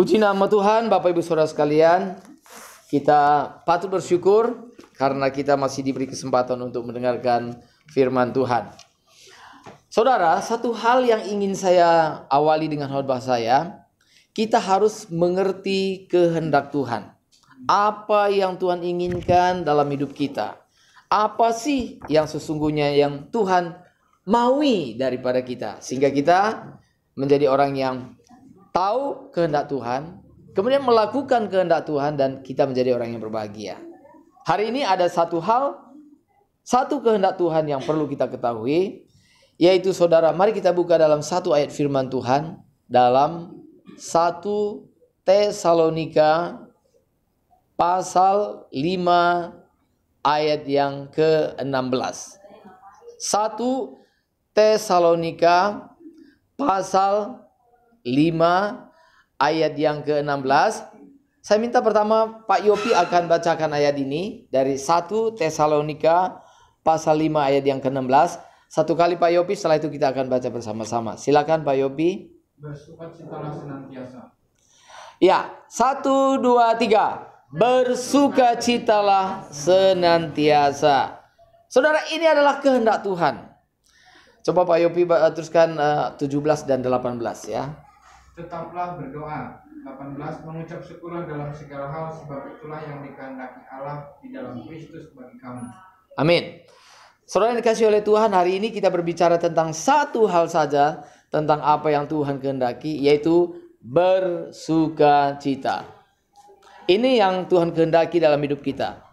Puji nama Tuhan, Bapak Ibu Saudara sekalian. Kita patut bersyukur karena kita masih diberi kesempatan untuk mendengarkan firman Tuhan. Saudara, satu hal yang ingin saya awali dengan khotbah saya, kita harus mengerti kehendak Tuhan. Apa yang Tuhan inginkan dalam hidup kita? Apa sih yang sesungguhnya yang Tuhan maui daripada kita? Sehingga kita menjadi orang yang tahu kehendak Tuhan, kemudian melakukan kehendak Tuhan, dan kita menjadi orang yang berbahagia. Hari ini ada satu kehendak Tuhan yang perlu kita ketahui, yaitu saudara, mari kita buka dalam satu ayat firman Tuhan dalam 1 Tesalonika pasal 5 ayat yang ke-16. 1 Tesalonika pasal 5 ayat yang ke-16. Saya minta pertama Pak Yopi akan bacakan ayat ini dari 1 Tesalonika pasal 5 ayat yang ke-16. Satu kali Pak Yopi, setelah itu kita akan baca bersama-sama. Silakan Pak Yopi. Bersukacitalah senantiasa. Ya, 1, 2, 3. Bersukacitalah senantiasa. Saudara, ini adalah kehendak Tuhan. Coba Pak Yopi teruskan 17 dan 18 ya. Tetaplah berdoa. 18. Mengucap syukurlah dalam segala hal, sebab itulah yang dikehendaki Allah di dalam Kristus bagi kamu. Amin. Saudara yang dikasihi oleh Tuhan, hari ini kita berbicara tentang satu hal saja, tentang apa yang Tuhan kehendaki, yaitu bersukacita. Ini yang Tuhan kehendaki dalam hidup kita.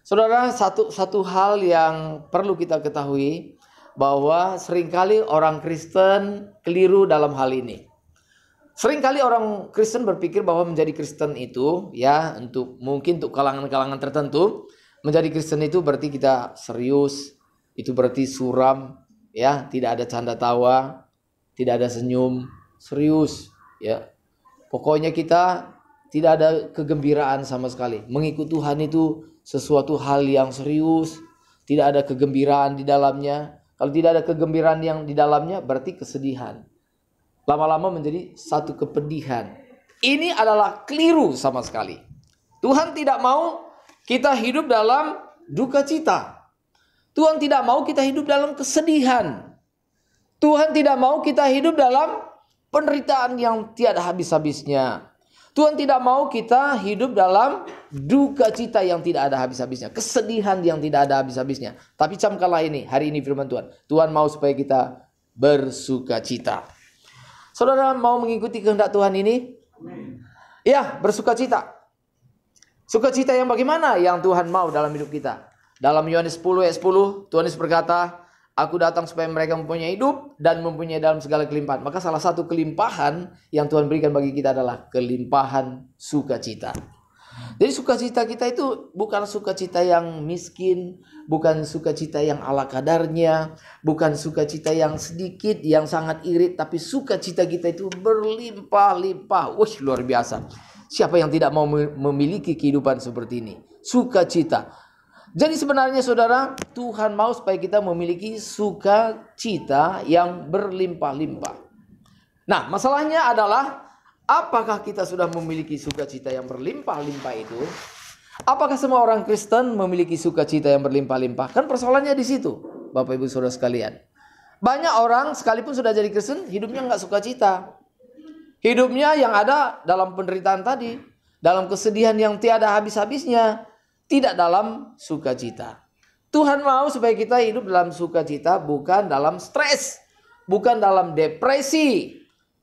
Saudara, satu hal yang perlu kita ketahui, bahwa seringkali orang Kristen keliru dalam hal ini. Seringkali orang Kristen berpikir bahwa menjadi Kristen itu ya mungkin untuk kalangan-kalangan tertentu, menjadi Kristen itu berarti kita serius, itu berarti suram, ya, tidak ada canda tawa, tidak ada senyum, serius, ya. Pokoknya kita tidak ada kegembiraan sama sekali. Mengikut Tuhan itu sesuatu hal yang serius, tidak ada kegembiraan di dalamnya. Kalau tidak ada kegembiraan yang di dalamnya, berarti kesedihan. Lama-lama menjadi satu kepedihan. Ini adalah keliru sama sekali. Tuhan tidak mau kita hidup dalam duka cita. Tuhan tidak mau kita hidup dalam kesedihan. Tuhan tidak mau kita hidup dalam penderitaan yang tiada habis-habisnya. Tuhan tidak mau kita hidup dalam duka cita yang tidak ada habis-habisnya. Kesedihan yang tidak ada habis-habisnya. Tapi camkanlah ini, hari ini firman Tuhan. Tuhan mau supaya kita bersuka cita. Saudara mau mengikuti kehendak Tuhan ini? Ya, bersuka cita. Sukacita yang bagaimana yang Tuhan mau dalam hidup kita? Dalam Yohanes 10 ayat 10, Tuhan Yesus berkata, Aku datang supaya mereka mempunyai hidup dan mempunyai dalam segala kelimpahan. Maka salah satu kelimpahan yang Tuhan berikan bagi kita adalah kelimpahan sukacita. Jadi sukacita kita itu bukan sukacita yang miskin, bukan sukacita yang ala kadarnya, bukan sukacita yang sedikit, yang sangat irit, tapi sukacita kita itu berlimpah-limpah. Wih, luar biasa. Siapa yang tidak mau memiliki kehidupan seperti ini? Sukacita. Jadi sebenarnya saudara, Tuhan mau supaya kita memiliki sukacita yang berlimpah-limpah. Nah, masalahnya adalah apakah kita sudah memiliki sukacita yang berlimpah-limpah itu? Apakah semua orang Kristen memiliki sukacita yang berlimpah-limpah? Kan persoalannya di situ, Bapak Ibu Saudara sekalian. Banyak orang sekalipun sudah jadi Kristen, hidupnya nggak sukacita. Hidupnya yang ada dalam penderitaan tadi, dalam kesedihan yang tiada habis-habisnya. Tidak dalam sukacita. Tuhan mau supaya kita hidup dalam sukacita, bukan dalam stres, bukan dalam depresi.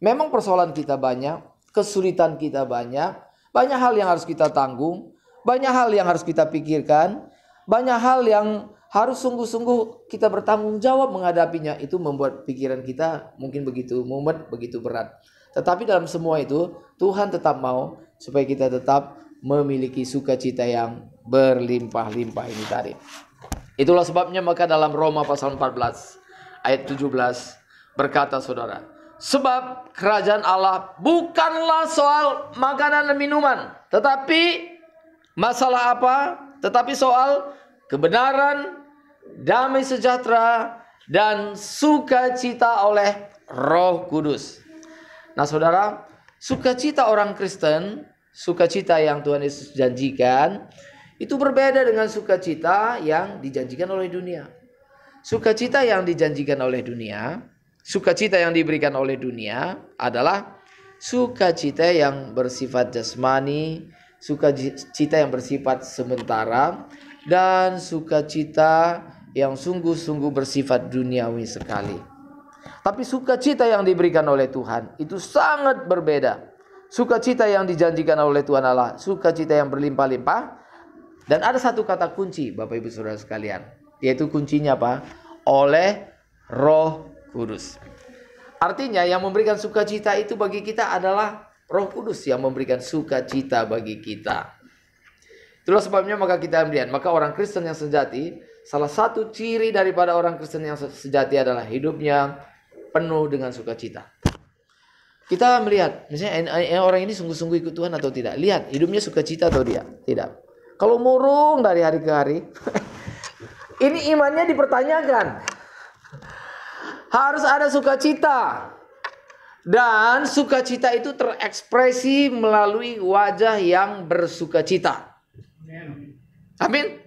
Memang persoalan kita banyak, kesulitan kita banyak hal yang harus kita tanggung, banyak hal yang harus kita pikirkan, banyak hal yang harus sungguh-sungguh kita bertanggung jawab menghadapinya. Itu membuat pikiran kita mungkin begitu mumet, begitu berat. Tetapi dalam semua itu, Tuhan tetap mau supaya kita tetap memiliki sukacita yang berlimpah-limpah ini tadi. Itulah sebabnya maka dalam Roma pasal 14 ayat 17 berkata saudara, sebab kerajaan Allah bukanlah soal makanan dan minuman, tetapi masalah apa? Tetapi soal kebenaran, damai sejahtera, dan sukacita oleh Roh Kudus. Nah saudara, Sukacita orang Kristen, sukacita yang Tuhan Yesus janjikan, itu berbeda dengan sukacita yang dijanjikan oleh dunia. Sukacita yang dijanjikan oleh dunia, sukacita yang diberikan oleh dunia adalah sukacita yang bersifat jasmani, sukacita yang bersifat sementara, dan sukacita yang sungguh-sungguh bersifat duniawi sekali. Tapi sukacita yang diberikan oleh Tuhan itu sangat berbeda. Sukacita yang dijanjikan oleh Tuhan adalah sukacita yang berlimpah-limpah. Dan ada satu kata kunci, Bapak Ibu Saudara sekalian, yaitu kuncinya apa? Oleh Roh Kudus. Artinya yang memberikan sukacita itu bagi kita adalah Roh Kudus yang memberikan sukacita bagi kita. Itulah sebabnya maka kita melihat, maka orang Kristen yang sejati, salah satu ciri daripada orang Kristen yang sejati adalah hidupnya penuh dengan sukacita. Kita melihat, misalnya orang ini sungguh-sungguh ikut Tuhan atau tidak. Lihat, hidupnya sukacita atau tidak. Kalau murung dari hari ke hari, ini imannya dipertanyakan. Harus ada sukacita. Dan sukacita itu terekspresi melalui wajah yang bersukacita. Amin.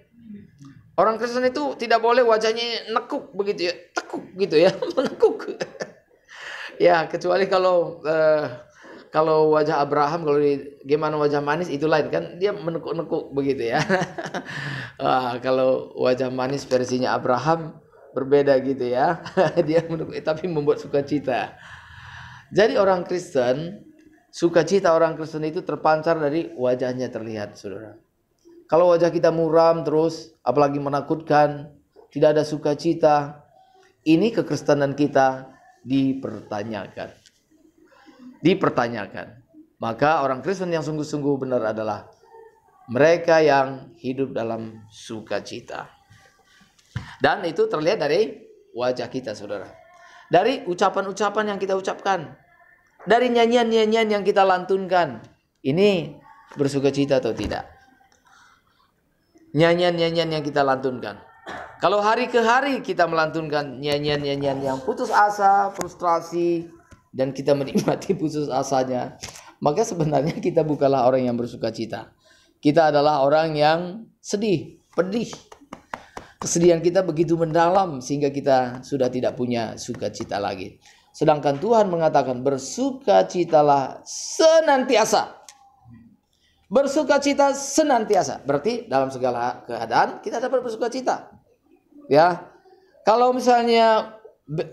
Orang Kristen itu tidak boleh wajahnya nekuk begitu ya, tekuk gitu ya, menekuk. Ya, kecuali kalau wajah Abraham, kalau gimana wajah manis itu lain kan, dia menekuk-nekuk begitu ya. Kalau wajah manis versinya Abraham berbeda gitu ya. Dia menekuk tapi membuat sukacita. Jadi orang Kristen, sukacita orang Kristen itu terpancar dari wajahnya terlihat, Saudara. Kalau wajah kita muram terus, apalagi menakutkan, tidak ada sukacita, ini kekristenan kita dipertanyakan. Maka orang Kristen yang sungguh-sungguh benar adalah mereka yang hidup dalam sukacita. Dan itu terlihat dari wajah kita, Saudara. Dari ucapan-ucapan yang kita ucapkan. Dari nyanyian-nyanyian yang kita lantunkan. Ini bersukacita atau tidak? Nyanyian-nyanyian yang kita lantunkan. Kalau hari ke hari kita melantunkan nyanyian-nyanyian yang putus asa, frustrasi, dan kita menikmati putus asanya, maka sebenarnya kita bukanlah orang yang bersukacita. Kita adalah orang yang sedih, pedih. Kesedihan kita begitu mendalam sehingga kita sudah tidak punya sukacita lagi. Sedangkan Tuhan mengatakan bersukacitalah senantiasa. Bersukacita senantiasa. Berarti dalam segala keadaan kita dapat bersukacita. Ya. Kalau misalnya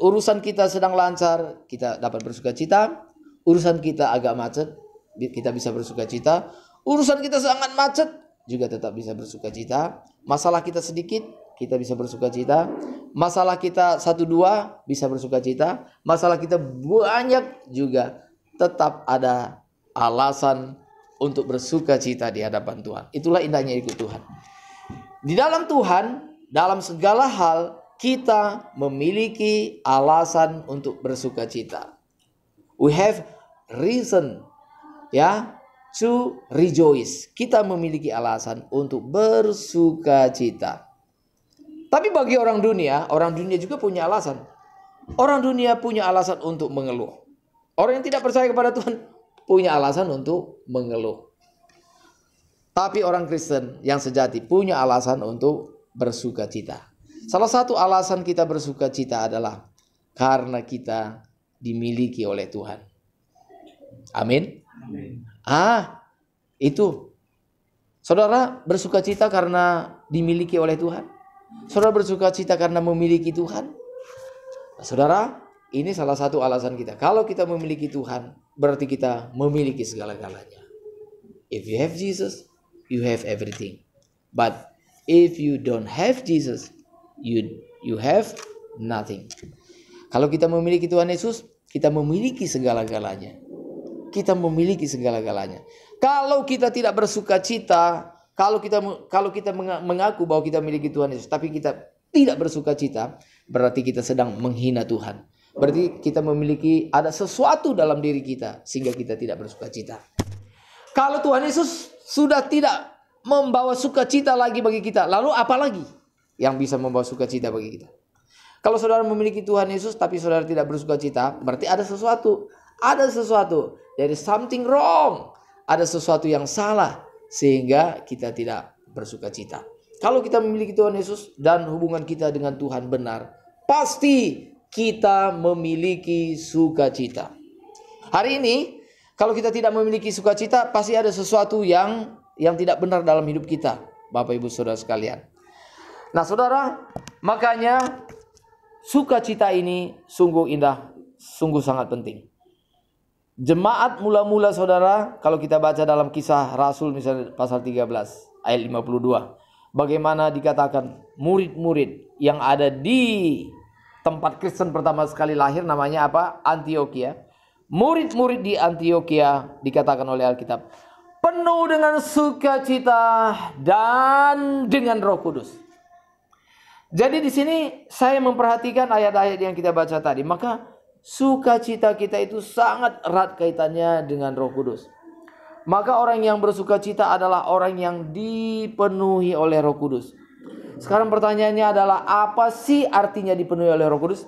urusan kita sedang lancar, kita dapat bersukacita. Urusan kita agak macet, kita bisa bersukacita. Urusan kita sangat macet, juga tetap bisa bersukacita. Masalah kita sedikit, kita bisa bersukacita. Masalah kita 1-2 bisa bersukacita. Masalah kita banyak juga tetap ada alasan untuk bersukacita di hadapan Tuhan. Itulah indahnya ikut Tuhan. Di dalam Tuhan, dalam segala hal kita memiliki alasan untuk bersukacita. We have reason to rejoice. Kita memiliki alasan untuk bersukacita. Tapi bagi orang dunia juga punya alasan. Orang dunia punya alasan untuk mengeluh. Orang yang tidak percaya kepada Tuhan punya alasan untuk mengeluh. Tapi orang Kristen yang sejati punya alasan untuk bersukacita. Salah satu alasan kita bersukacita adalah karena kita dimiliki oleh Tuhan. Amin. Itu. Saudara bersukacita karena dimiliki oleh Tuhan. Saudara bersukacita karena memiliki Tuhan. Saudara, ini salah satu alasan kita. Kalau kita memiliki Tuhan, berarti kita memiliki segala-galanya. If you have Jesus, you have everything. But if you don't have Jesus, you have nothing. Kalau kita memiliki Tuhan Yesus, kita memiliki segala-galanya. Kita memiliki segala-galanya. Kalau kita tidak bersukacita, kalau kita mengaku bahwa kita memiliki Tuhan Yesus, tapi kita tidak bersukacita, berarti kita sedang menghina Tuhan. Berarti kita memiliki ada sesuatu dalam diri kita sehingga kita tidak bersukacita. Kalau Tuhan Yesus sudah tidak membawa sukacita lagi bagi kita, lalu apa lagi yang bisa membawa sukacita bagi kita? Kalau saudara memiliki Tuhan Yesus tapi saudara tidak bersukacita, berarti ada sesuatu, Ada sesuatu, there is something wrong. Ada sesuatu yang salah sehingga kita tidak bersuka cita. Kalau kita memiliki Tuhan Yesus dan hubungan kita dengan Tuhan benar, pasti kita memiliki sukacita. Hari ini kalau kita tidak memiliki sukacita, pasti ada sesuatu yang tidak benar dalam hidup kita, Bapak Ibu Saudara sekalian. Nah saudara, makanya sukacita ini sungguh indah, sungguh sangat penting. Jemaat mula-mula saudara, kalau kita baca dalam Kisah Rasul misalnya pasal 13 ayat 52. Bagaimana dikatakan murid-murid yang ada di tempat Kristen pertama sekali lahir, namanya apa? Antioquia. Murid-murid di Antioquia dikatakan oleh Alkitab penuh dengan sukacita dan dengan Roh Kudus. Jadi di sini saya memperhatikan ayat-ayat yang kita baca tadi, maka sukacita kita itu sangat erat kaitannya dengan Roh Kudus. Maka orang yang bersukacita adalah orang yang dipenuhi oleh Roh Kudus. Sekarang pertanyaannya adalah, apa sih artinya dipenuhi oleh Roh Kudus?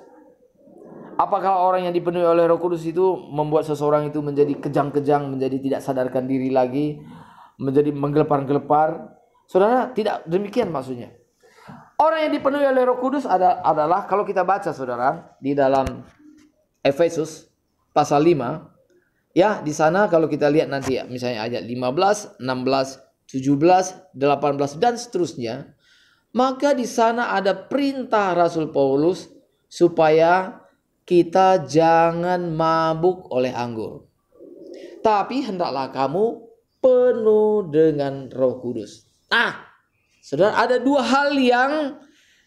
Apakah orang yang dipenuhi oleh Roh Kudus itu membuat seseorang itu menjadi kejang-kejang, menjadi tidak sadarkan diri lagi, menjadi menggelepar-gelepar? Saudara, tidak demikian maksudnya. Orang yang dipenuhi oleh Roh Kudus adalah, kalau kita baca saudara di dalam Efesus pasal 5, ya di sana kalau kita lihat nanti ya, misalnya ayat 15, 16, 17, 18 dan seterusnya, maka di sana ada perintah Rasul Paulus supaya kita jangan mabuk oleh anggur, tapi hendaklah kamu penuh dengan Roh Kudus. Nah, saudara, ada dua hal yang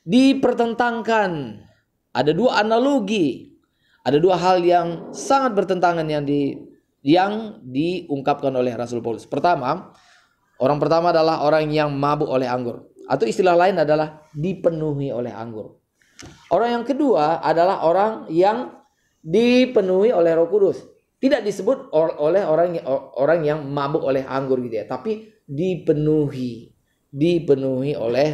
dipertentangkan, ada dua analogi, ada dua hal yang sangat bertentangan yang diungkapkan oleh Rasul Paulus. Orang pertama adalah orang yang mabuk oleh anggur, atau istilah lain adalah dipenuhi oleh anggur. Orang yang kedua adalah orang yang dipenuhi oleh Roh Kudus. Tidak disebut oleh orang yang mabuk oleh anggur gitu ya, tapi dipenuhi oleh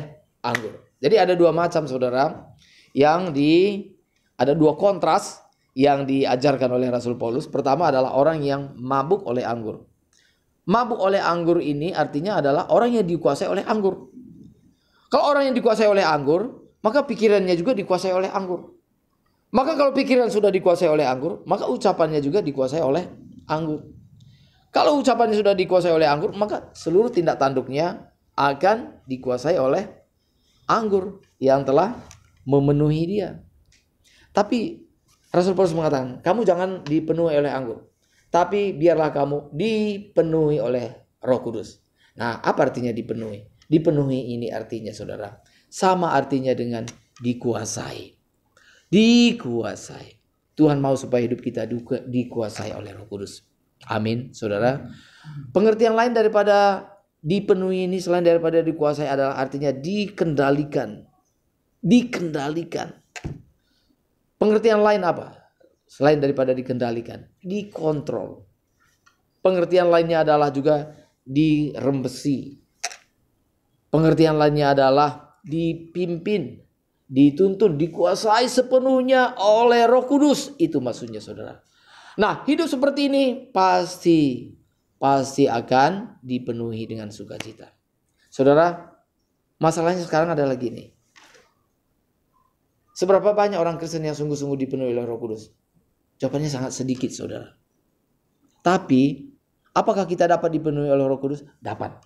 anggur. Jadi ada dua macam saudara, ada dua kontras yang diajarkan oleh Rasul Paulus. Pertama adalah orang yang mabuk oleh anggur. Mabuk oleh anggur ini artinya adalah orang yang dikuasai oleh anggur. Kalau orang yang dikuasai oleh anggur, maka pikirannya juga dikuasai oleh anggur. Maka kalau pikiran sudah dikuasai oleh anggur, maka ucapannya juga dikuasai oleh anggur. Kalau ucapannya sudah dikuasai oleh anggur, maka seluruh tindak tanduknya akan dikuasai oleh anggur yang telah memenuhi dia. Tapi Rasul Paulus mengatakan, kamu jangan dipenuhi oleh anggur, tapi biarlah kamu dipenuhi oleh Roh Kudus. Nah, apa artinya dipenuhi? Dipenuhi ini artinya saudara, sama artinya dengan dikuasai. Dikuasai. Tuhan mau supaya hidup kita dikuasai oleh Roh Kudus. Amin, saudara. Pengertian lain daripada dipenuhi ini selain daripada dikuasai adalah artinya dikendalikan. Dikendalikan. Pengertian lain apa? Selain daripada dikendalikan, dikontrol. Pengertian lainnya adalah juga dirembesi. Pengertian lainnya adalah dipimpin, dituntun, dikuasai sepenuhnya oleh Roh Kudus. Itu maksudnya saudara. Nah, hidup seperti ini pasti akan dipenuhi dengan sukacita. Saudara, masalahnya sekarang adalah gini. Seberapa banyak orang Kristen yang sungguh-sungguh dipenuhi oleh Roh Kudus? Jawabannya sangat sedikit saudara. Tapi, apakah kita dapat dipenuhi oleh Roh Kudus? Dapat.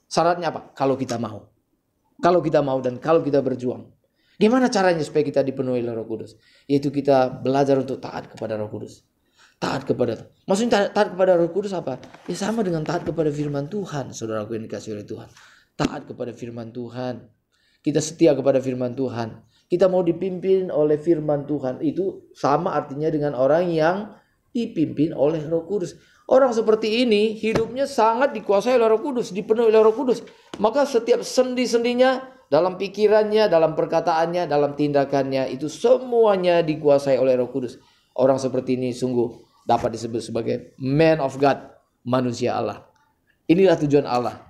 Syaratnya apa? Kalau kita mau. Kalau kita mau dan kalau kita berjuang. Gimana caranya supaya kita dipenuhi oleh Roh Kudus? Yaitu kita belajar untuk taat kepada Roh Kudus. Maksudnya taat kepada Roh Kudus apa? Ya sama dengan taat kepada firman Tuhan, saudaraku yang dikasihi oleh Tuhan. Taat kepada firman Tuhan. Kita setia kepada firman Tuhan. Kita mau dipimpin oleh firman Tuhan. Itu sama artinya dengan orang yang dipimpin oleh Roh Kudus. Orang seperti ini hidupnya sangat dikuasai oleh Roh Kudus, dipenuhi oleh Roh Kudus. Maka setiap sendi-sendinya, dalam pikirannya, dalam perkataannya, dalam tindakannya, itu semuanya dikuasai oleh Roh Kudus. Orang seperti ini sungguh dapat disebut sebagai man of God, manusia Allah. Inilah tujuan Allah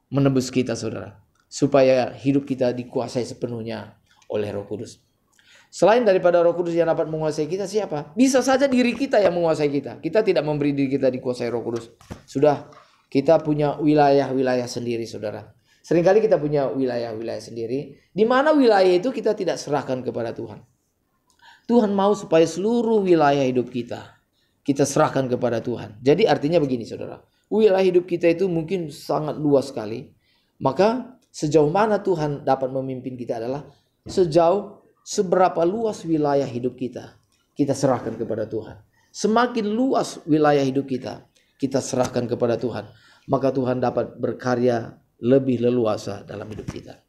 menebus kita saudara, supaya hidup kita dikuasai sepenuhnya oleh Roh Kudus. Selain daripada Roh Kudus yang dapat menguasai kita, siapa? Bisa saja diri kita yang menguasai kita. Kita tidak memberi diri kita dikuasai Roh Kudus. Sudah, kita punya wilayah-wilayah sendiri, saudara. Seringkali kita punya wilayah-wilayah sendiri, di mana wilayah itu kita tidak serahkan kepada Tuhan. Tuhan mau supaya seluruh wilayah hidup kita serahkan kepada Tuhan. Jadi artinya begini, saudara. Wilayah hidup kita itu mungkin sangat luas sekali. Maka sejauh mana Tuhan dapat memimpin kita adalah sejauh seberapa luas wilayah hidup kita serahkan kepada Tuhan. Semakin luas wilayah hidup kita serahkan kepada Tuhan. Maka Tuhan dapat berkarya lebih leluasa dalam hidup kita.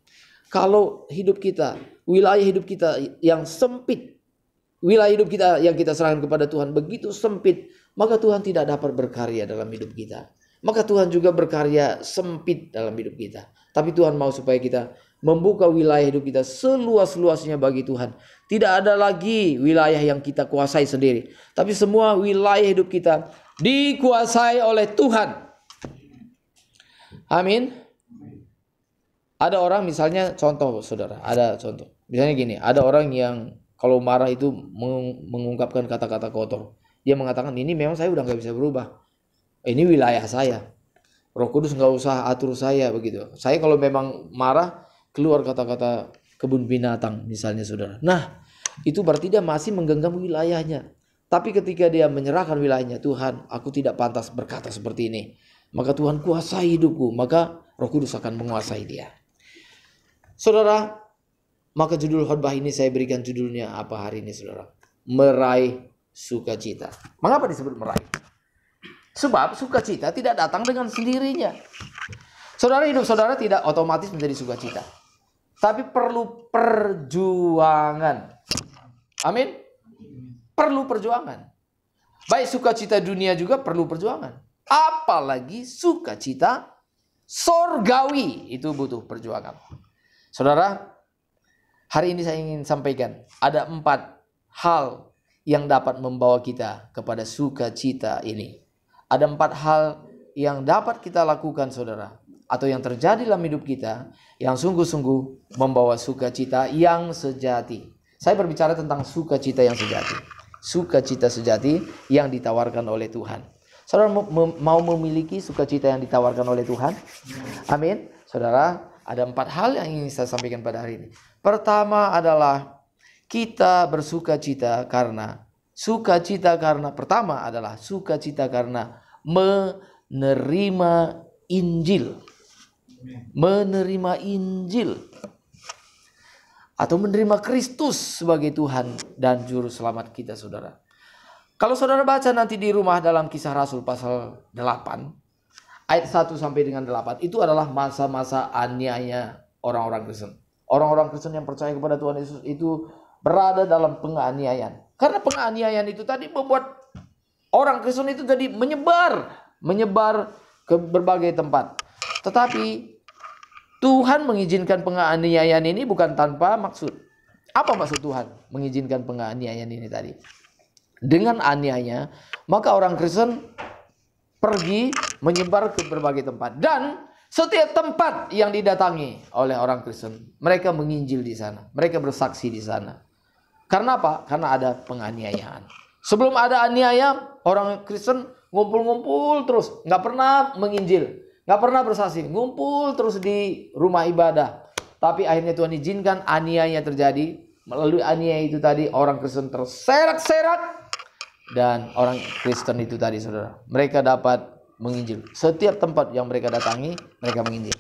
Kalau hidup kita, wilayah hidup kita yang sempit, wilayah hidup kita yang kita serahkan kepada Tuhan begitu sempit, maka Tuhan tidak dapat berkarya dalam hidup kita. Maka Tuhan juga berkarya sempit dalam hidup kita. Tapi Tuhan mau supaya kita membuka wilayah hidup kita seluas-luasnya bagi Tuhan. Tidak ada lagi wilayah yang kita kuasai sendiri, tapi semua wilayah hidup kita dikuasai oleh Tuhan. Amin. Ada orang misalnya, contoh saudara, ada contoh. Misalnya gini, ada orang yang kalau marah itu mengungkapkan kata-kata kotor. Dia mengatakan, ini memang saya udah gak bisa berubah. Ini wilayah saya. Roh Kudus gak usah atur saya begitu. Saya kalau memang marah, keluar kata-kata kebun binatang misalnya saudara. Nah, itu berarti dia masih menggenggam wilayahnya. Tapi ketika dia menyerahkan wilayahnya, Tuhan, aku tidak pantas berkata seperti ini. Maka Tuhan kuasai hidupku, maka Roh Kudus akan menguasai dia. Saudara, maka judul khotbah ini saya berikan judulnya apa hari ini saudara? Meraih sukacita. Mengapa disebut meraih? Sebab sukacita tidak datang dengan sendirinya. Saudara, hidup saudara tidak otomatis menjadi sukacita. Tapi perlu perjuangan. Amin. Perlu perjuangan. Baik sukacita dunia juga perlu perjuangan. Apalagi sukacita sorgawi. Itu butuh perjuangan. Saudara, hari ini saya ingin sampaikan. Ada 4 hal yang dapat membawa kita kepada sukacita ini. Ada 4 hal yang dapat kita lakukan saudara. Atau yang terjadi dalam hidup kita yang sungguh-sungguh membawa sukacita yang sejati. Saya berbicara tentang sukacita yang sejati. Sukacita sejati yang ditawarkan oleh Tuhan. Saudara mau memiliki sukacita yang ditawarkan oleh Tuhan? Amin. Saudara, ada 4 hal yang ingin saya sampaikan pada hari ini. Pertama adalah kita bersukacita karena pertama adalah sukacita karena menerima Injil. Menerima Injil atau menerima Kristus sebagai Tuhan dan Juru Selamat kita saudara. Kalau saudara baca nanti di rumah dalam Kisah Rasul pasal 8 ayat 1 sampai dengan 8, itu adalah masa-masa aniaya orang-orang Kristen. Orang-orang Kristen yang percaya kepada Tuhan Yesus itu berada dalam penganiayaan. Karena penganiayaan itu tadi membuat orang Kristen itu jadi menyebar ke berbagai tempat. Tetapi Tuhan mengizinkan penganiayaan ini bukan tanpa maksud. Apa maksud Tuhan mengizinkan penganiayaan ini tadi? Dengan aniaya, maka orang Kristen pergi menyebar ke berbagai tempat. Dan setiap tempat yang didatangi oleh orang Kristen, mereka menginjil di sana. Mereka bersaksi di sana. Karena apa? Karena ada penganiayaan. Sebelum ada aniaya, orang Kristen ngumpul-ngumpul terus. Nggak pernah menginjil. Nggak pernah bersaksi, ngumpul terus di rumah ibadah. Tapi akhirnya Tuhan izinkan aniaya terjadi. Melalui aniaya itu tadi orang Kristen terserak-serak. Dan orang Kristen itu tadi saudara, mereka dapat menginjil. Setiap tempat yang mereka datangi, mereka menginjil.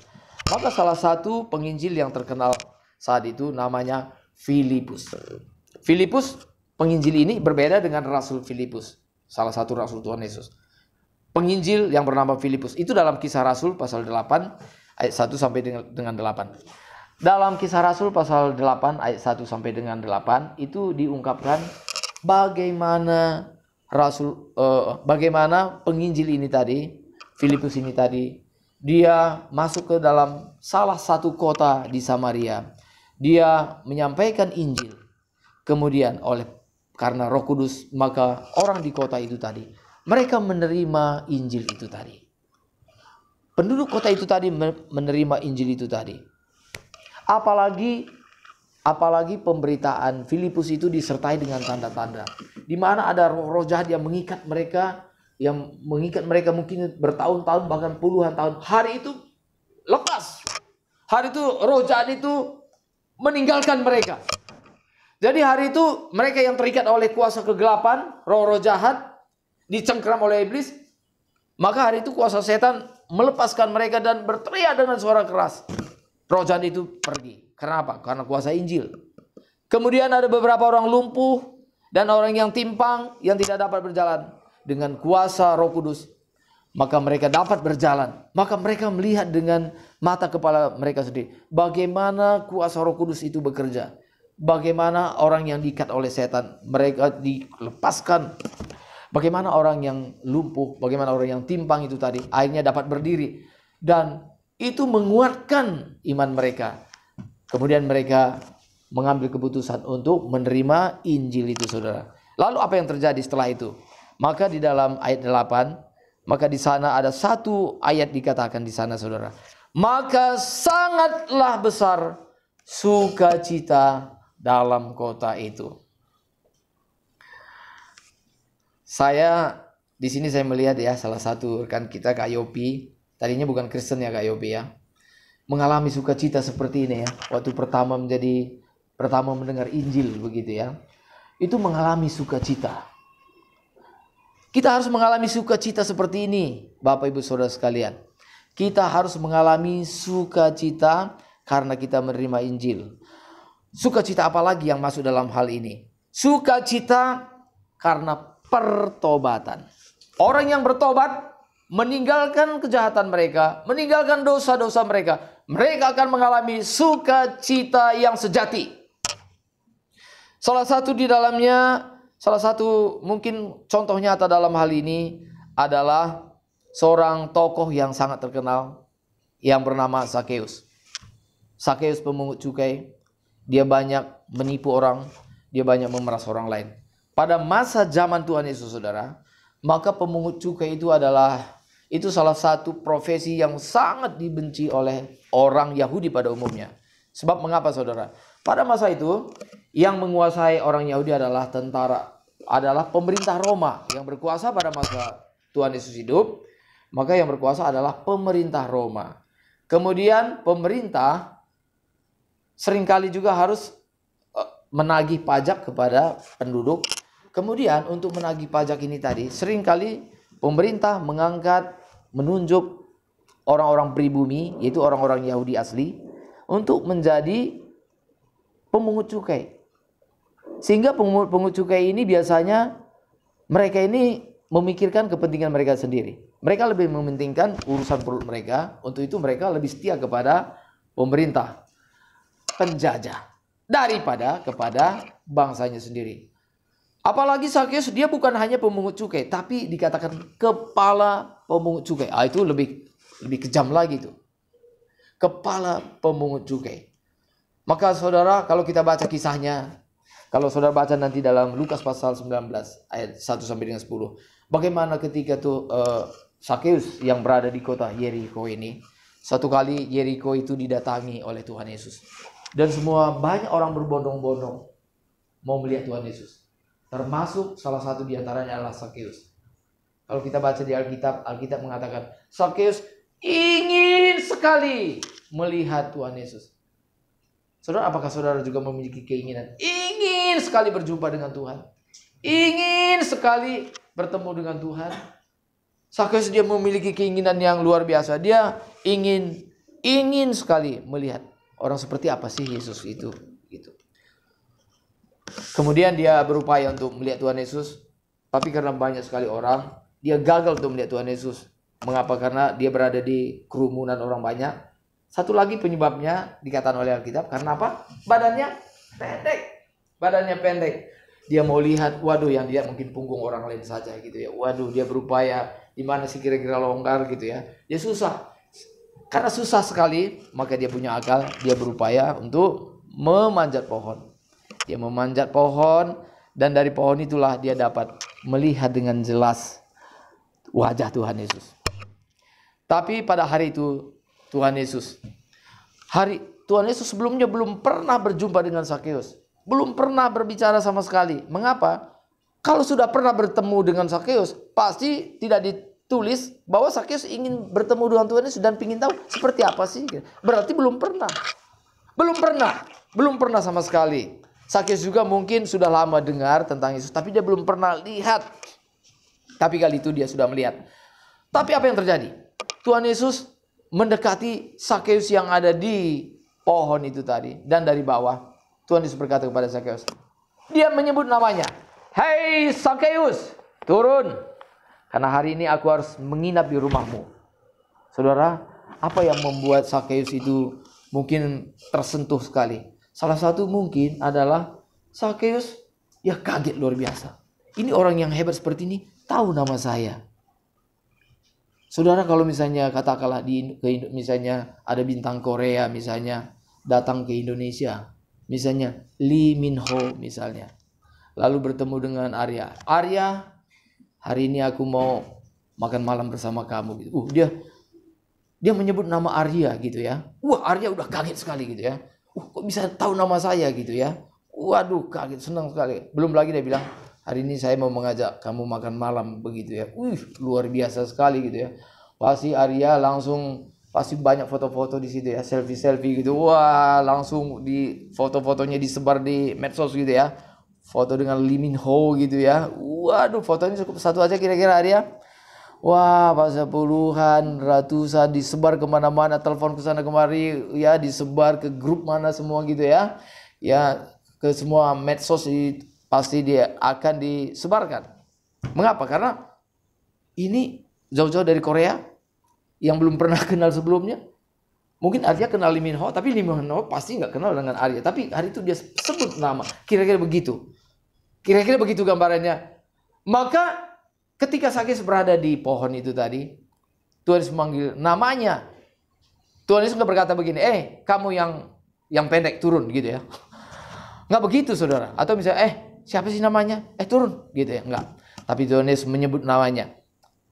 Maka salah satu penginjil yang terkenal saat itu namanya Filipus. Filipus, penginjil ini berbeda dengan Rasul Filipus. Salah satu Rasul Tuhan Yesus. Penginjil yang bernama Filipus itu dalam Kisah Rasul pasal 8 ayat 1 sampai dengan 8. Dalam Kisah Rasul pasal 8 ayat 1 sampai dengan 8 itu diungkapkan bagaimana bagaimana penginjil ini tadi, Filipus ini tadi, dia masuk ke dalam salah satu kota di Samaria. Dia menyampaikan Injil. Kemudian karena Roh Kudus, maka orang di kota itu tadi mereka menerima Injil itu tadi. Penduduk kota itu tadi menerima Injil itu tadi. Apalagi Apalagi pemberitaan Filipus itu disertai dengan tanda-tanda. Di mana ada roh jahat yang mengikat mereka mungkin bertahun-tahun bahkan puluhan tahun. Hari itu lepas. Hari itu roh jahat itu meninggalkan mereka. Jadi hari itu mereka yang terikat oleh kuasa kegelapan, roh-roh jahat, dicengkram oleh iblis. Maka hari itu kuasa setan melepaskan mereka dan berteriak dengan suara keras. Roh jahat itu pergi. Kenapa? Karena kuasa Injil. Kemudian ada beberapa orang lumpuh dan orang yang timpang yang tidak dapat berjalan. Dengan kuasa Roh Kudus, maka mereka dapat berjalan. Maka mereka melihat dengan mata kepala mereka sendiri bagaimana kuasa Roh Kudus itu bekerja. Bagaimana orang yang diikat oleh setan mereka dilepaskan. Bagaimana orang yang lumpuh, bagaimana orang yang timpang itu tadi akhirnya dapat berdiri. Dan itu menguatkan iman mereka. Kemudian mereka mengambil keputusan untuk menerima Injil itu, saudara. Lalu apa yang terjadi setelah itu? Maka di dalam ayat 8, maka di sana ada satu ayat dikatakan di sana, saudara. Maka sangatlah besar sukacita dalam kota itu. Di sini saya melihat ya salah satu rekan kita, Kak Yopi. Tadinya bukan Kristen ya Kak Yopi ya. Mengalami sukacita seperti ini ya. Waktu pertama mendengar Injil begitu ya. Itu mengalami sukacita. Kita harus mengalami sukacita seperti ini, Bapak Ibu Saudara sekalian. Kita harus mengalami sukacita karena kita menerima Injil. Sukacita apa lagi yang masuk dalam hal ini? Sukacita karena pertobatan. Orang yang bertobat meninggalkan kejahatan mereka, meninggalkan dosa-dosa mereka, mereka akan mengalami sukacita yang sejati. Salah satu mungkin contoh nyata dalam hal ini adalah seorang tokoh yang sangat terkenal yang bernama Sakeus. Sakeus pemungut cukai, dia banyak menipu orang, dia banyak memeras orang lain. Pada masa zaman Tuhan Yesus, saudara, maka pemungut cukai itu salah satu profesi yang sangat dibenci oleh orang Yahudi pada umumnya. Sebab mengapa, saudara? Pada masa itu yang menguasai orang Yahudi adalah pemerintah Roma yang berkuasa pada masa Tuhan Yesus hidup. Maka yang berkuasa adalah pemerintah Roma. Kemudian pemerintah seringkali juga harus menagih pajak kepada penduduk. Kemudian untuk menagih pajak ini tadi, seringkali pemerintah menunjuk orang-orang pribumi, yaitu orang-orang Yahudi asli, untuk menjadi pemungut cukai. Sehingga pemungut cukai ini biasanya mereka ini memikirkan kepentingan mereka sendiri. Mereka lebih mementingkan urusan perut mereka. Untuk itu mereka lebih setia kepada pemerintah penjajah daripada kepada bangsanya sendiri. Apalagi Sakeus, dia bukan hanya pemungut cukai, tapi dikatakan kepala pemungut cukai. Itu lebih kejam lagi tuh. Kepala pemungut cukai. Maka saudara, kalau kita baca kisahnya, kalau saudara baca nanti dalam Lukas pasal 19 ayat 1 sampai dengan 10, bagaimana ketika tuh Sakeus yang berada di kota Yeriko ini, satu kali Yeriko itu didatangi oleh Tuhan Yesus. Dan banyak orang berbondong-bondong mau melihat Tuhan Yesus. Termasuk salah satu diantaranya adalah Sakeus. Kalau kita baca di Alkitab mengatakan Sakeus ingin sekali melihat Tuhan Yesus. Saudara, apakah saudara juga memiliki keinginan ingin sekali berjumpa dengan Tuhan? Ingin sekali bertemu dengan Tuhan? Sakeus dia memiliki keinginan yang luar biasa. Dia ingin sekali melihat orang seperti apa sih Yesus itu, gitu. Kemudian dia berupaya untuk melihat Tuhan Yesus, tapi karena banyak sekali orang, dia gagal untuk melihat Tuhan Yesus. Mengapa? Karena dia berada di kerumunan orang banyak. Satu lagi penyebabnya dikatakan oleh Alkitab, karena apa? Badannya pendek. Dia mau lihat, waduh, yang dia mungkin punggung orang lain saja gitu ya. Waduh, dia berupaya di mana sih kira-kira longgar gitu ya. Dia susah. Karena susah sekali, maka dia punya akal, dia berupaya untuk memanjat pohon. Dia memanjat pohon, dan dari pohon itulah dia dapat melihat dengan jelas wajah Tuhan Yesus. Tapi pada hari itu Tuhan Yesus, Tuhan Yesus sebelumnya belum pernah berjumpa dengan Sakeus. Belum pernah berbicara sama sekali. Mengapa? Kalau sudah pernah bertemu dengan Sakeus, pasti tidak ditulis bahwa Sakeus ingin bertemu dengan Tuhan Yesus dan ingin tahu seperti apa sih. Berarti belum pernah. Belum pernah sama sekali. Sakeus juga mungkin sudah lama dengar tentang Yesus, tapi dia belum pernah lihat. Tapi kali itu dia sudah melihat. Tapi apa yang terjadi? Tuhan Yesus mendekati Sakeus yang ada di pohon itu tadi. Dan dari bawah, Tuhan Yesus berkata kepada Sakeus. Dia menyebut namanya. Hei Sakeus, turun. Karena hari ini aku harus menginap di rumahmu. Saudara, apa yang membuat Sakeus itu mungkin tersentuh sekali? Salah satu mungkin adalah Sakeus ya kaget luar biasa. Ini orang yang hebat seperti ini tahu nama saya. Saudara, kalau misalnya katakanlah misalnya ada bintang Korea misalnya datang ke Indonesia, misalnya Lee Min Ho misalnya, lalu bertemu dengan Arya. Arya, hari ini aku mau makan malam bersama kamu. Gitu. Dia menyebut nama Arya gitu ya. Wah, Arya udah kaget sekali gitu ya. Kok bisa tahu nama saya gitu ya. Waduh, kaget, senang sekali. Belum lagi dia bilang, hari ini saya mau mengajak kamu makan malam begitu ya. Luar biasa sekali gitu ya. Pasti Arya langsung, pasti banyak foto-foto di situ ya. Selfie-selfie gitu. Wah, langsung di foto-fotonya disebar di medsos gitu ya. Foto dengan Lee Min Ho gitu ya. Waduh, fotonya cukup satu aja kira-kira Arya. Wah, pasal puluhan, ratusan disebar kemana-mana, telepon ke sana kemari, ya disebar ke grup mana semua gitu ya. Ya, ke semua medsos pasti dia akan disebarkan. Mengapa? Karena ini jauh-jauh dari Korea yang belum pernah kenal sebelumnya. Mungkin Arya kenal Lee Min Ho, tapi Lee Min Ho pasti nggak kenal dengan Arya. Tapi hari itu dia sebut nama. Kira-kira begitu. Kira-kira begitu gambarannya. Maka ketika Sakeus berada di pohon itu tadi, Tuhan Yesus memanggil namanya. Tuhan Yesus nggak berkata begini, kamu yang pendek turun gitu ya. Nggak begitu saudara. Atau misalnya, siapa sih namanya? Turun gitu ya. Nggak. Tapi Tuhan Yesus menyebut namanya.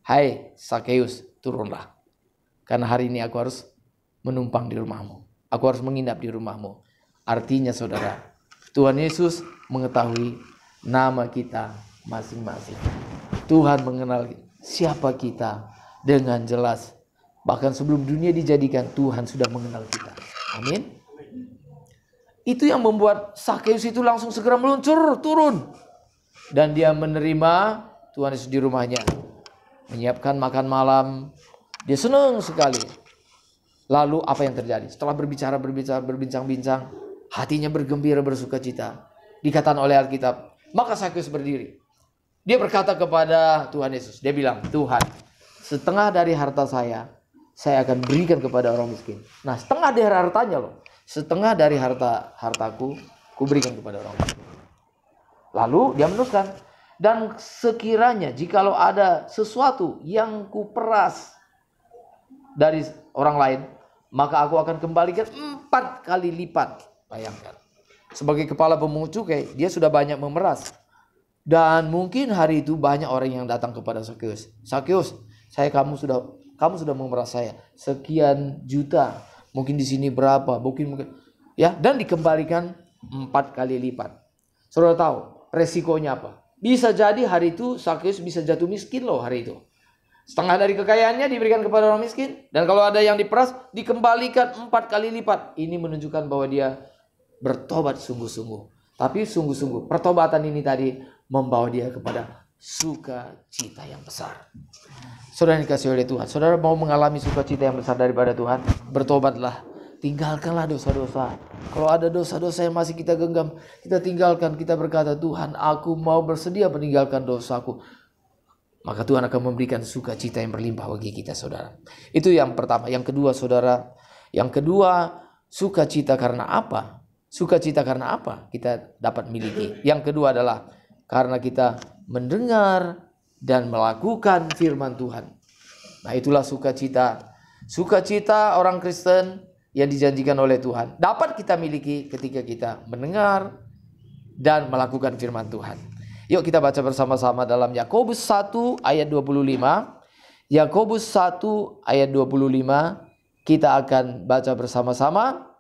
Hai Sakeus, turunlah. Karena hari ini aku harus menumpang di rumahmu. Aku harus menginap di rumahmu. Artinya saudara, Tuhan Yesus mengetahui nama kita masing-masing. Tuhan mengenal siapa kita dengan jelas. Bahkan sebelum dunia dijadikan, Tuhan sudah mengenal kita. Amin. Itu yang membuat Sakeus itu langsung segera meluncur, turun. Dan dia menerima Tuhan Yesus di rumahnya. Menyiapkan makan malam. Dia senang sekali. Lalu apa yang terjadi? Setelah berbincang-bincang, hatinya bergembira, bersuka cita. Dikatakan oleh Alkitab, maka Sakeus berdiri. Dia berkata kepada Tuhan Yesus. Dia bilang, Tuhan, setengah dari harta saya akan berikan kepada orang miskin. Nah, setengah dari hartanya loh. Setengah dari hartaku, ku berikan kepada orang miskin. Lalu dia meneruskan. Dan sekiranya jikalau ada sesuatu yang ku peras dari orang lain, maka aku akan kembalikan 4 kali lipat. Bayangkan. Sebagai kepala pemungut cukai, dia sudah banyak memeras. Dan mungkin hari itu banyak orang yang datang kepada Sakeus. Sakeus, kamu sudah memeras saya sekian juta. Mungkin di sini berapa? Mungkin ya, dan dikembalikan 4 kali lipat. Saudara tahu resikonya apa? Bisa jadi hari itu Sakeus bisa jatuh miskin loh hari itu. Setengah dari kekayaannya diberikan kepada orang miskin. Dan kalau ada yang diperas, dikembalikan 4 kali lipat. Ini menunjukkan bahwa dia bertobat sungguh-sungguh. Tapi sungguh-sungguh pertobatan ini tadi membawa dia kepada sukacita yang besar. Saudara yang dikasihi oleh Tuhan, saudara mau mengalami sukacita yang besar daripada Tuhan, bertobatlah. Tinggalkanlah dosa-dosa. Kalau ada dosa-dosa yang masih kita genggam, kita tinggalkan. Kita berkata, Tuhan, aku mau bersedia meninggalkan dosaku. Maka Tuhan akan memberikan sukacita yang berlimpah bagi kita, saudara. Itu yang pertama. Yang kedua, saudara. Yang kedua, sukacita karena apa? Sukacita karena apa kita dapat miliki? Yang kedua adalah karena kita mendengar dan melakukan firman Tuhan. Nah, itulah sukacita. Sukacita orang Kristen yang dijanjikan oleh Tuhan dapat kita miliki ketika kita mendengar dan melakukan firman Tuhan. Yuk kita baca bersama-sama dalam Yakobus 1 ayat 25. Yakobus 1 ayat 25 kita akan baca bersama-sama.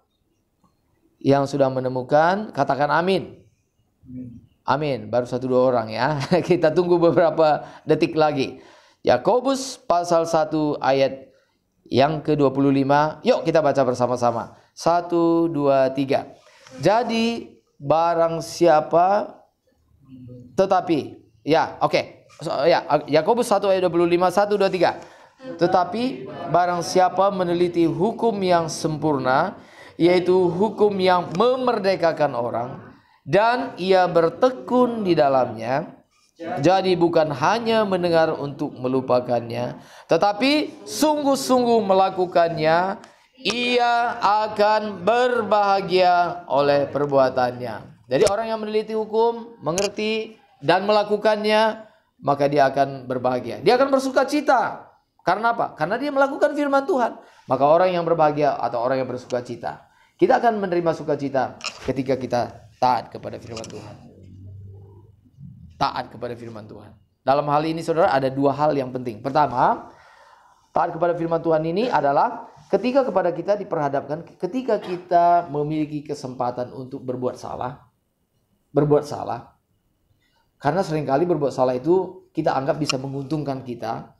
yang sudah menemukan, katakan amin. Amin. Baru 1-2 orang ya. Kita tunggu beberapa detik lagi. Yakobus pasal 1 ayat yang ke-25. Yuk kita baca bersama-sama. 1, 2, 3. Jadi barang siapa tetapi ya oke. Ya Yakobus 1 ayat 25. 1, 2, 3. Tetapi barang siapa meneliti hukum yang sempurna, yaitu hukum yang memerdekakan orang, dan ia bertekun di dalamnya, jadi bukan hanya mendengar untuk melupakannya, tetapi sungguh-sungguh melakukannya, ia akan berbahagia oleh perbuatannya. Jadi orang yang meneliti hukum, mengerti dan melakukannya, maka dia akan berbahagia. Dia akan bersuka cita. Karena apa? Karena dia melakukan firman Tuhan. Maka orang yang berbahagia atau orang yang bersuka cita. Kita akan menerima sukacita ketika kita taat kepada firman Tuhan. Taat kepada firman Tuhan. Dalam hal ini saudara ada 2 hal yang penting. Pertama, taat kepada firman Tuhan ini adalah ketika kepada kita diperhadapkan, ketika kita memiliki kesempatan untuk berbuat salah. Berbuat salah. Karena seringkali berbuat salah itu kita anggap bisa menguntungkan kita.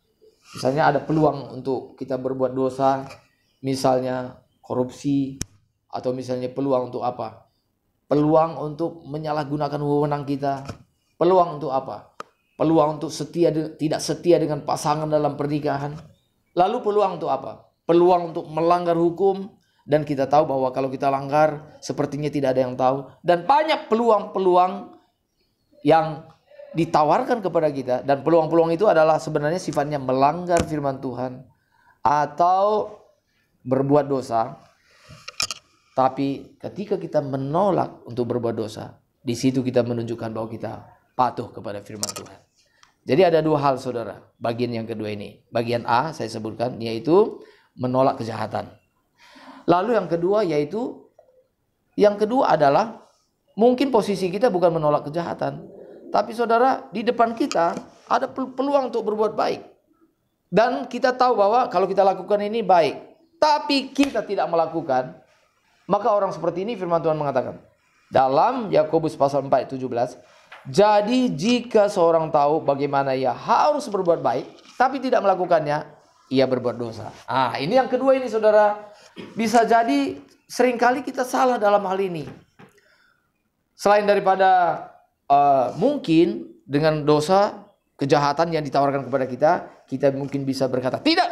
Misalnya ada peluang untuk kita berbuat dosa. Misalnya korupsi. Atau misalnya peluang untuk apa? Peluang untuk menyalahgunakan wewenang kita. Peluang untuk apa? Peluang untuk tidak setia dengan pasangan dalam pernikahan. Lalu peluang untuk apa? Peluang untuk melanggar hukum. Dan kita tahu bahwa kalau kita langgar, sepertinya tidak ada yang tahu. Dan banyak peluang-peluang yang ditawarkan kepada kita. Dan peluang-peluang itu adalah sebenarnya sifatnya melanggar firman Tuhan. Atau berbuat dosa. Tapi ketika kita menolak untuk berbuat dosa, di situ kita menunjukkan bahwa kita patuh kepada firman Tuhan. Jadi ada 2 hal saudara, bagian yang kedua ini. Bagian A saya sebutkan, yaitu menolak kejahatan. Lalu yang kedua adalah mungkin posisi kita bukan menolak kejahatan. Tapi saudara, di depan kita ada peluang untuk berbuat baik. Dan kita tahu bahwa kalau kita lakukan ini baik. Tapi kita tidak melakukan. Maka orang seperti ini firman Tuhan mengatakan dalam Yakobus pasal 4 ayat 17, jadi jika seorang tahu bagaimana ia harus berbuat baik tapi tidak melakukannya, ia berbuat dosa. Ini yang kedua ini saudara. Bisa jadi seringkali kita salah dalam hal ini. Selain daripada mungkin dengan dosa, kejahatan yang ditawarkan kepada kita, kita mungkin bisa berkata tidak,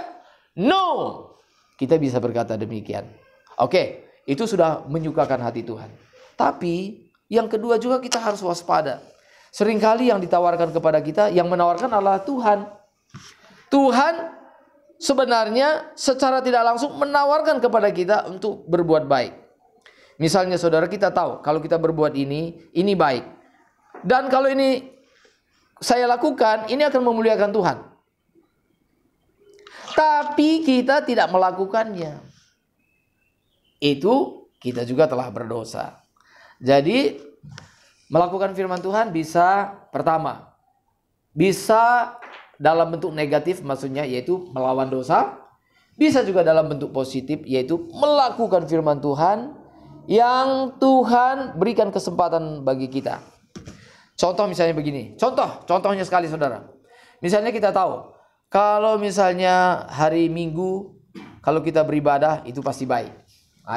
no. Kita bisa berkata demikian. Oke. Itu sudah menyukakan hati Tuhan. Tapi yang kedua juga kita harus waspada. Seringkali yang ditawarkan kepada kita, yang menawarkan adalah Tuhan. Tuhan sebenarnya secara tidak langsung menawarkan kepada kita untuk berbuat baik. Misalnya saudara, kita tahu kalau kita berbuat ini baik. Dan kalau ini saya lakukan, ini akan memuliakan Tuhan. Tapi kita tidak melakukannya. Itu kita juga telah berdosa. Jadi melakukan firman Tuhan bisa pertama, bisa dalam bentuk negatif maksudnya yaitu melawan dosa. Bisa juga dalam bentuk positif yaitu melakukan firman Tuhan yang Tuhan berikan kesempatan bagi kita. Contoh misalnya begini. Contohnya sekali saudara. Misalnya kita tahu kalau misalnya hari Minggu kalau kita beribadah itu pasti baik.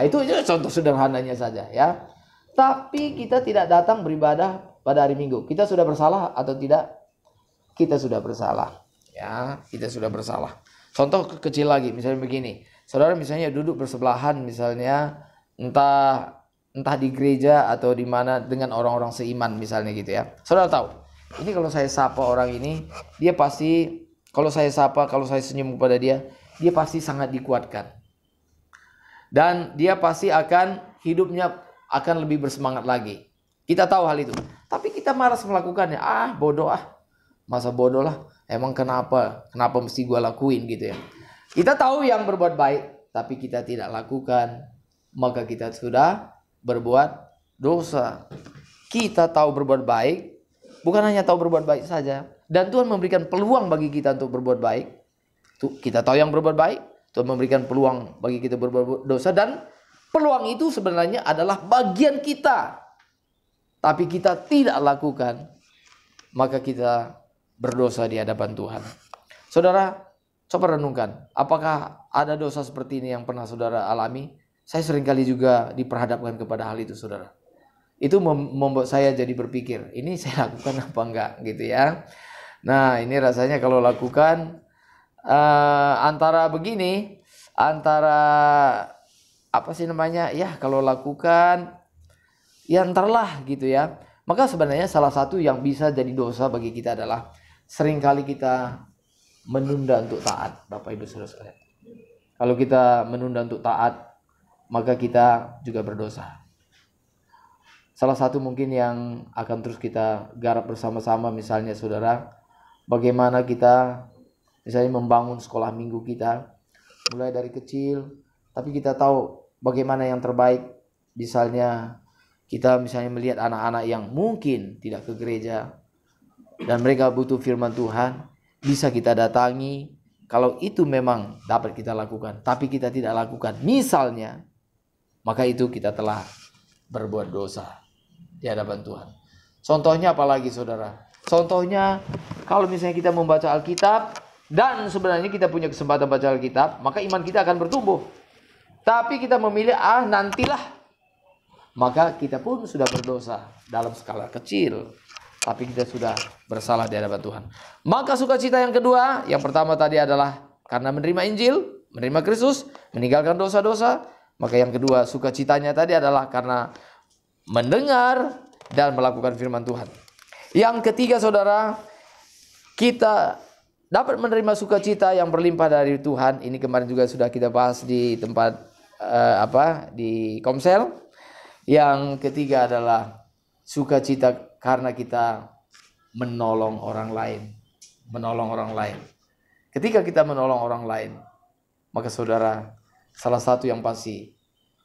Itu contoh sederhananya saja ya. Tapi kita tidak datang beribadah pada hari Minggu. Kita sudah bersalah atau tidak? Kita sudah bersalah. Ya, kita sudah bersalah. Contoh kecil lagi, misalnya begini. Saudara misalnya duduk bersebelahan misalnya entah di gereja atau di mana dengan orang-orang seiman misalnya gitu ya. Saudara tahu, ini kalau saya sapa orang ini, dia pasti kalau saya sapa, kalau saya senyum kepada dia pasti sangat dikuatkan. Dan dia pasti akan hidupnya akan lebih bersemangat lagi. Kita tahu hal itu. Tapi kita malas melakukannya. Bodoh Masa bodoh lah. Emang kenapa mesti gue lakuin gitu ya. Kita tahu yang berbuat baik. Tapi kita tidak lakukan. Maka kita sudah berbuat dosa. Kita tahu berbuat baik. Bukan hanya tahu berbuat baik saja. Dan Tuhan memberikan peluang bagi kita untuk berbuat baik. Kita tahu yang berbuat baik. Tuhan memberikan peluang bagi kita berbuat dosa dan Peluang itu sebenarnya adalah bagian kita. Tapi kita tidak lakukan, maka kita berdosa di hadapan Tuhan. Saudara, coba renungkan. Apakah ada dosa seperti ini yang pernah saudara alami? Saya seringkali juga diperhadapkan kepada hal itu, saudara. Itu membuat saya jadi berpikir, ini saya lakukan apa enggak gitu ya. Nah, ini rasanya kalau lakukan antara begini, antara apa sih namanya? Ya, kalau lakukan ya entarlah gitu ya. Maka sebenarnya salah satu yang bisa jadi dosa bagi kita adalah seringkali kita menunda untuk taat, Bapak Ibu Saudara sekalian. Kalau kita menunda untuk taat, maka kita juga berdosa. Salah satu mungkin yang akan terus kita garap bersama-sama misalnya saudara, bagaimana kita misalnya membangun sekolah minggu kita mulai dari kecil, tapi kita tahu bagaimana yang terbaik. Misalnya kita misalnya melihat anak-anak yang mungkin tidak ke gereja dan mereka butuh firman Tuhan, bisa kita datangi. Kalau itu memang dapat kita lakukan, tapi kita tidak lakukan misalnya, maka itu kita telah berbuat dosa di hadapan Tuhan. Contohnya apalagi saudara? Contohnya kalau misalnya kita membaca Alkitab dan sebenarnya kita punya kesempatan baca Alkitab, maka iman kita akan bertumbuh. Tapi kita memilih nantilah, maka kita pun sudah berdosa dalam skala kecil. Tapi kita sudah bersalah di hadapan Tuhan. Maka sukacita yang kedua, yang pertama tadi adalah karena menerima Injil, menerima Kristus, meninggalkan dosa-dosa. Maka yang kedua, sukacitanya tadi adalah karena mendengar dan melakukan firman Tuhan. Yang ketiga saudara, kita dapat menerima sukacita yang berlimpah dari Tuhan. Ini kemarin juga sudah kita bahas di tempat di Komsel. Yang ketiga adalah sukacita karena kita menolong orang lain. Menolong orang lain. Ketika kita menolong orang lain, maka saudara, salah satu yang pasti,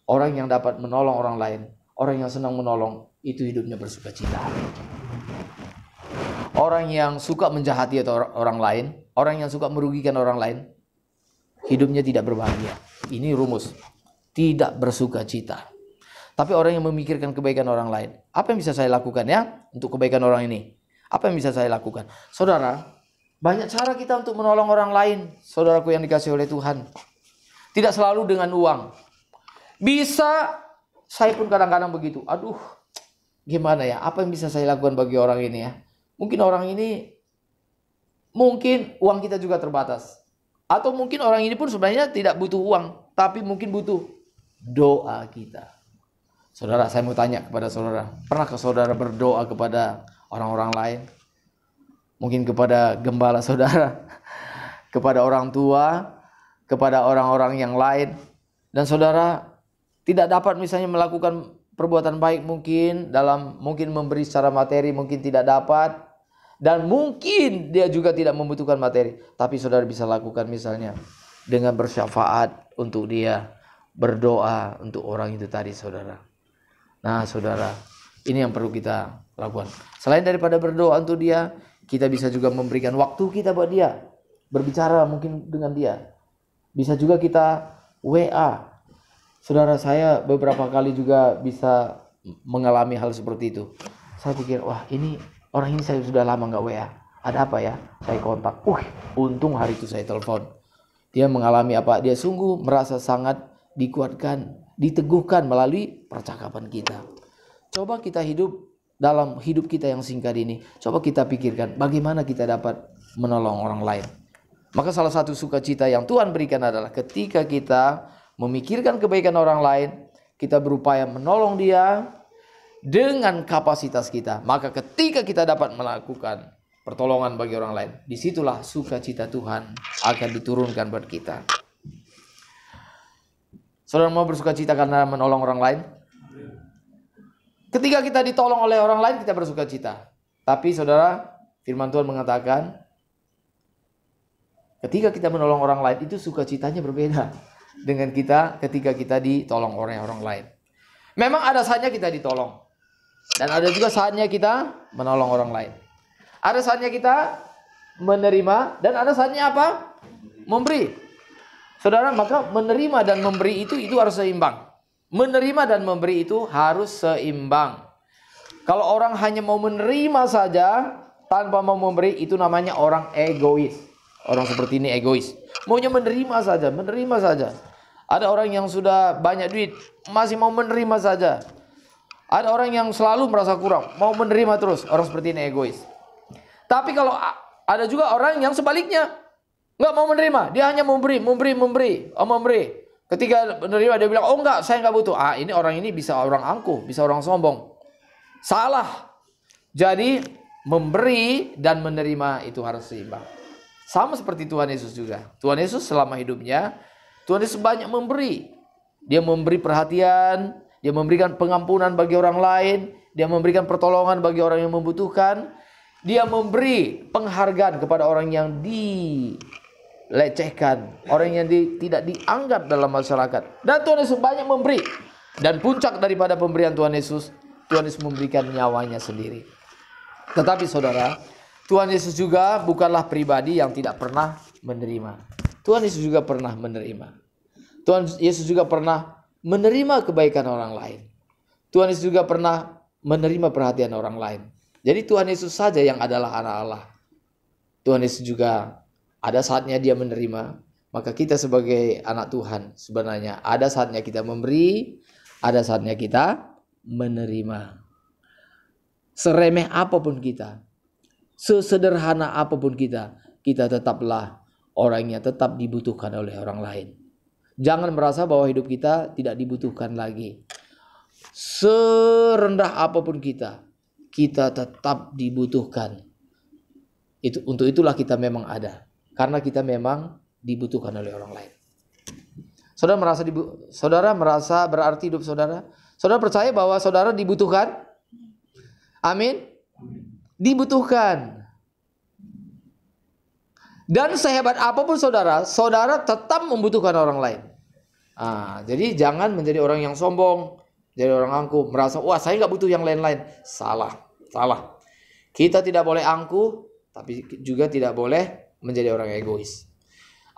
orang yang dapat menolong orang lain, orang yang senang menolong, itu hidupnya bersukacita. Orang yang suka menjahati orang lain, orang yang suka merugikan orang lain, hidupnya tidak berbahagia. Ini rumus, tidak bersukacita. Tapi orang yang memikirkan kebaikan orang lain, apa yang bisa saya lakukan ya untuk kebaikan orang ini? Apa yang bisa saya lakukan? Saudara, banyak cara kita untuk menolong orang lain, saudaraku yang dikasihi oleh Tuhan. Tidak selalu dengan uang. Bisa, saya pun kadang-kadang begitu. Aduh, gimana ya? Apa yang bisa saya lakukan bagi orang ini ya? Mungkin orang ini, mungkin uang kita juga terbatas. Atau mungkin orang ini pun sebenarnya tidak butuh uang. Tapi mungkin butuh doa kita. Saudara, saya mau tanya kepada saudara. Pernahkah saudara berdoa kepada orang-orang lain? Mungkin kepada gembala saudara. Kepada orang tua. Kepada orang-orang yang lain. Dan saudara tidak dapat misalnya melakukan perbuatan baik mungkin memberi secara materi mungkin tidak dapat, dan mungkin dia juga tidak membutuhkan materi, tapi saudara bisa lakukan misalnya dengan bersyafaat untuk dia, berdoa untuk orang itu tadi saudara. Nah saudara, ini yang perlu kita lakukan. Selain daripada berdoa untuk dia, kita bisa juga memberikan waktu kita buat dia, berbicara mungkin dengan dia. Bisa juga kita WA. Saudara, saya beberapa kali juga bisa mengalami hal seperti itu. Saya pikir, wah ini orang ini saya sudah lama nggak WA. Ada apa ya? Saya kontak. Untung hari itu saya telepon. Dia mengalami apa? Dia sungguh merasa sangat dikuatkan, diteguhkan melalui percakapan kita. Coba kita hidup dalam hidup kita yang singkat ini. Coba kita pikirkan bagaimana kita dapat menolong orang lain. Maka salah satu sukacita yang Tuhan berikan adalah ketika kita memikirkan kebaikan orang lain, kita berupaya menolong dia dengan kapasitas kita. Maka ketika kita dapat melakukan pertolongan bagi orang lain, disitulah sukacita Tuhan akan diturunkan buat kita. Saudara mau bersukacita karena menolong orang lain? Ketika kita ditolong oleh orang lain, kita bersukacita. Tapi saudara, firman Tuhan mengatakan, ketika kita menolong orang lain, itu sukacitanya berbeda dengan kita ketika kita ditolong oleh orang lain. Memang ada saatnya kita ditolong. Dan ada juga saatnya kita menolong orang lain. Ada saatnya kita menerima dan ada saatnya apa? Memberi. Saudara, maka menerima dan memberi itu harus seimbang. Menerima dan memberi itu harus seimbang. Kalau orang hanya mau menerima saja tanpa mau memberi, itu namanya orang egois. Orang seperti ini egois. Maunya menerima saja, menerima saja. Ada orang yang sudah banyak duit, masih mau menerima saja. Ada orang yang selalu merasa kurang, mau menerima terus. Orang seperti ini egois. Tapi kalau ada juga orang yang sebaliknya, nggak mau menerima, dia hanya memberi. Ketika menerima dia bilang, oh enggak, saya nggak butuh. Ini orang ini bisa orang angkuh, bisa orang sombong. Salah. Jadi memberi dan menerima itu harus seimbang. Sama seperti Tuhan Yesus juga. Tuhan Yesus selama hidupnya, Tuhan Yesus banyak memberi. Dia memberi perhatian, dia memberikan pengampunan bagi orang lain, dia memberikan pertolongan bagi orang yang membutuhkan. Dia memberi penghargaan kepada orang yang dilecehkan, orang yang tidak dianggap dalam masyarakat. Dan Tuhan Yesus banyak memberi. Dan puncak daripada pemberian Tuhan Yesus memberikan nyawanya sendiri. Tetapi saudara, Tuhan Yesus juga bukanlah pribadi yang tidak pernah menerima. Tuhan Yesus juga pernah menerima. Tuhan Yesus juga pernah menerima kebaikan orang lain. Tuhan Yesus juga pernah menerima perhatian orang lain. Jadi Tuhan Yesus saja yang adalah anak Allah. Tuhan Yesus juga ada saatnya dia menerima. Maka kita sebagai anak Tuhan sebenarnya ada saatnya kita memberi, ada saatnya kita menerima. Seremeh apapun kita, sesederhana apapun kita tetaplah orang yang tetap dibutuhkan oleh orang lain. Jangan merasa bahwa hidup kita tidak dibutuhkan lagi. Serendah apapun kita tetap dibutuhkan. Untuk itulah kita memang ada. Karena kita memang dibutuhkan oleh orang lain. Saudara merasa berarti hidup saudara? Saudara percaya bahwa saudara dibutuhkan? Amin. Dibutuhkan. Dan sehebat apapun saudara tetap membutuhkan orang lain. Jadi jangan menjadi orang yang sombong, jadi orang angkuh, merasa wah saya nggak butuh yang lain-lain. Salah. Kita tidak boleh angkuh, tapi juga tidak boleh menjadi orang egois.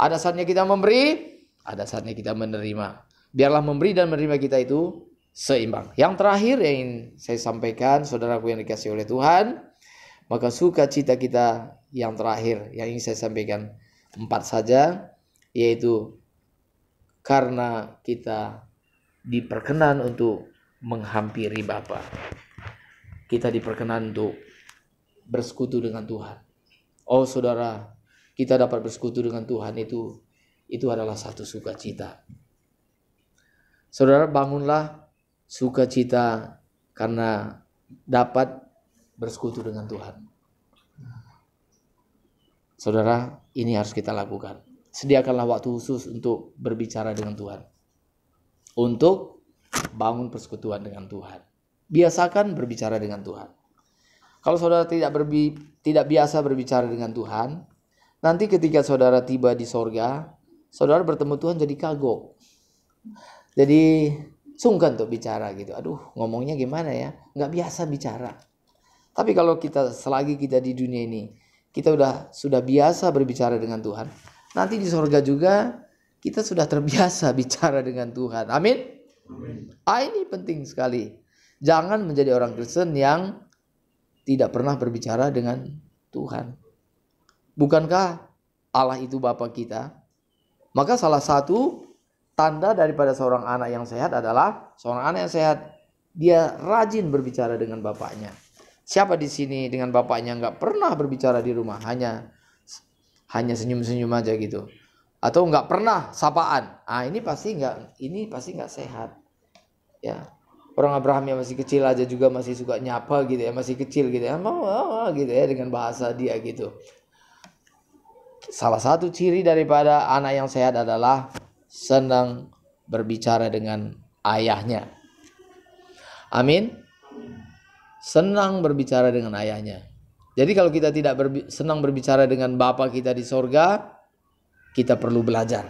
Ada saatnya kita memberi, ada saatnya kita menerima. Biarlah memberi dan menerima kita itu seimbang. Yang terakhir yang ingin saya sampaikan, saudaraku yang dikasihi oleh Tuhan, maka sukacita kita yang terakhir yang ingin saya sampaikan 4 saja, yaitu karena kita diperkenan untuk menghampiri Bapa. Kita diperkenan untuk bersekutu dengan Tuhan. Oh saudara, kita dapat bersekutu dengan Tuhan itu adalah satu sukacita. Saudara, bangunlah sukacita karena dapat bersekutu dengan Tuhan. Saudara, ini harus kita lakukan. Sediakanlah waktu khusus untuk berbicara dengan Tuhan. Untuk bangun persekutuan dengan Tuhan. Biasakan berbicara dengan Tuhan. Kalau saudara tidak biasa berbicara dengan Tuhan, nanti ketika saudara tiba di sorga, saudara bertemu Tuhan jadi kagok. Jadi sungkan untuk bicara gitu. Aduh, ngomongnya gimana ya? Nggak biasa bicara. Tapi kalau selagi kita di dunia ini, kita sudah biasa berbicara dengan Tuhan. Nanti di sorga juga kita sudah terbiasa bicara dengan Tuhan. Amin. Ini penting sekali. Jangan menjadi orang Kristen yang tidak pernah berbicara dengan Tuhan. Bukankah Allah itu Bapa kita? Maka salah satu tanda daripada seorang anak yang sehat adalah seorang anak yang sehat, dia rajin berbicara dengan bapaknya. Siapa di sini dengan bapaknya nggak pernah berbicara di rumah, hanya senyum-senyum aja gitu, atau nggak pernah sapaan? Ini pasti nggak sehat. Ya, orang Abraham yang masih kecil aja juga masih suka nyapa gitu ya, masih kecil gitu ya, gitu ya dengan bahasa dia gitu. Salah satu ciri daripada anak yang sehat adalah senang berbicara dengan ayahnya. Amin. Senang berbicara dengan ayahnya. Jadi kalau kita tidak senang berbicara dengan Bapa kita di sorga, kita perlu belajar.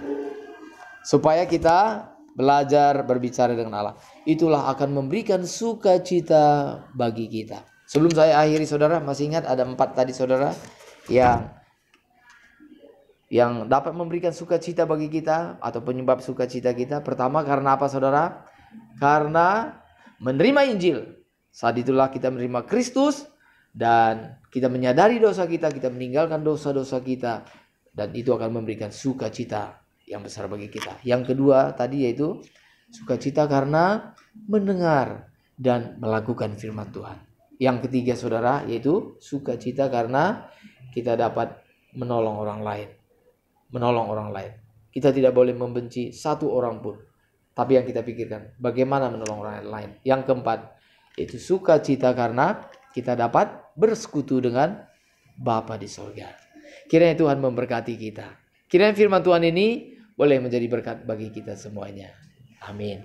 Supaya kita belajar berbicara dengan Allah. Itulah akan memberikan sukacita bagi kita. Sebelum saya akhiri saudara, masih ingat ada 4 tadi saudara yang dapat memberikan sukacita bagi kita atau penyebab sukacita kita. Pertama, karena apa saudara? karena menerima Injil. Saat itulah kita menerima Kristus dan kita menyadari dosa kita meninggalkan dosa-dosa kita, dan itu akan memberikan sukacita yang besar bagi kita. Yang kedua tadi yaitu sukacita karena mendengar dan melakukan firman Tuhan. Yang ketiga saudara yaitu sukacita karena kita dapat menolong orang lain. Menolong orang lain. Kita tidak boleh membenci satu orang pun. Tapi yang kita pikirkan bagaimana menolong orang lain. Yang keempat itu sukacita karena kita dapat bersekutu dengan Bapa di surga. Kiranya Tuhan memberkati kita. Kiranya firman Tuhan ini boleh menjadi berkat bagi kita semuanya. Amin.